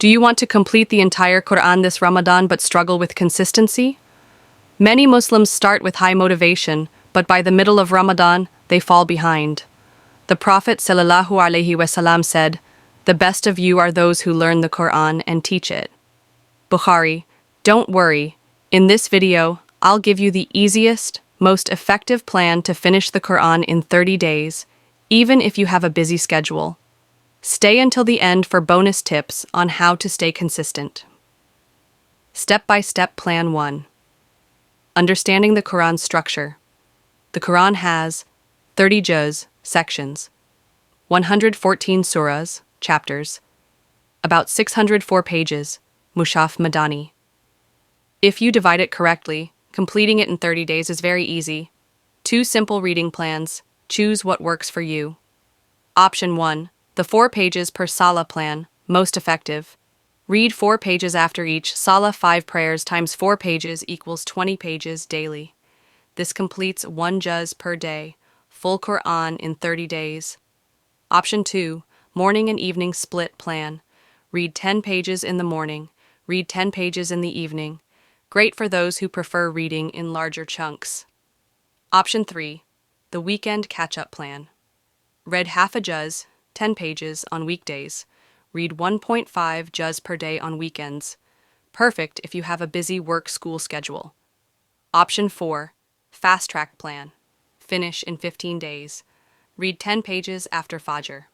Do you want to complete the entire Qur'an this Ramadan but struggle with consistency? Many Muslims start with high motivation, but by the middle of Ramadan, they fall behind. The Prophet ﷺ said, "The best of you are those who learn the Qur'an and teach it." Bukhari, don't worry. In this video, I'll give you the easiest, most effective plan to finish the Qur'an in 30 days, even if you have a busy schedule. Stay until the end for bonus tips on how to stay consistent. Step-by-step Plan 1. Understanding the Qur'an's structure. The Qur'an has 30 juz, sections, 114 surahs, chapters, about 604 pages, Mushaf Madani. If you divide it correctly, completing it in 30 days is very easy. 2 simple reading plans. Choose what works for you. Option 1. The 4 pages per Salah Plan, most effective. Read 4 pages after each Salah. 5 prayers times 4 pages equals 20 pages daily. This completes 1 juz per day, full Qur'an in 30 days. Option 2. Morning and evening split plan. Read 10 pages in the morning, read 10 pages in the evening. Great for those who prefer reading in larger chunks. Option 3. The weekend catch-up plan. Read half a juz, 10 pages, on weekdays. Read 1.5 juz per day on weekends. Perfect if you have a busy work-school schedule. Option 4. Fast track plan. Finish in 15 days. Read 10 pages after Fajr.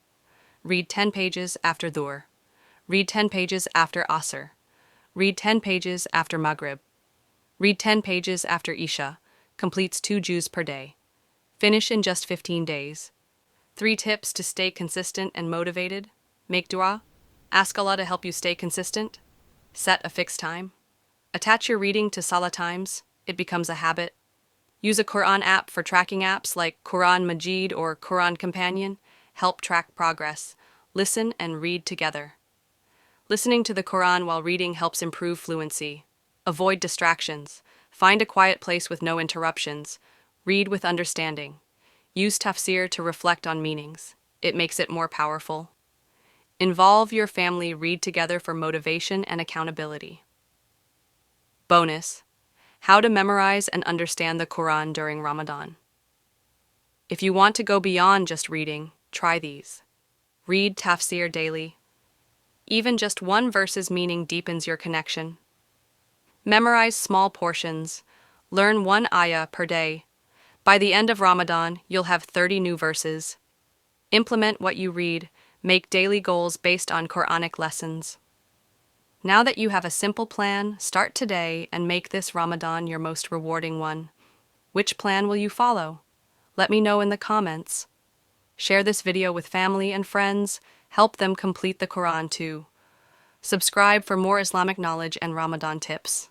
Read 10 pages after Dhuhr. Read 10 pages after Asr. Read 10 pages after Maghrib. Read 10 pages after Isha. Completes 2 juz per day. Finish in just 15 days. 3 tips to stay consistent and motivated. Make dua. Ask Allah to help you stay consistent. Set a fixed time. Attach your reading to Salah times. It becomes a habit. Use a Qur'an app for tracking apps like Qur'an Majid or Qur'an Companion. Help track progress. Listen and read together. Listening to the Qur'an while reading helps improve fluency. Avoid distractions. Find a quiet place with no interruptions. Read with understanding. Use Tafsir to reflect on meanings. It makes it more powerful. Involve your family. Read together for motivation and accountability. Bonus: how to memorize and understand the Qur'an during Ramadan. If you want to go beyond just reading, try these. Read Tafsir daily. Even just one verse's meaning deepens your connection. Memorize small portions. Learn 1 ayah per day. By the end of Ramadan, you'll have 30 new verses. Implement what you read. Make daily goals based on Quranic lessons. Now that you have a simple plan, start today and make this Ramadan your most rewarding one. Which plan will you follow? Let me know in the comments. Share this video with family and friends. Help them complete the Qur'an too. Subscribe for more Islamic knowledge and Ramadan tips.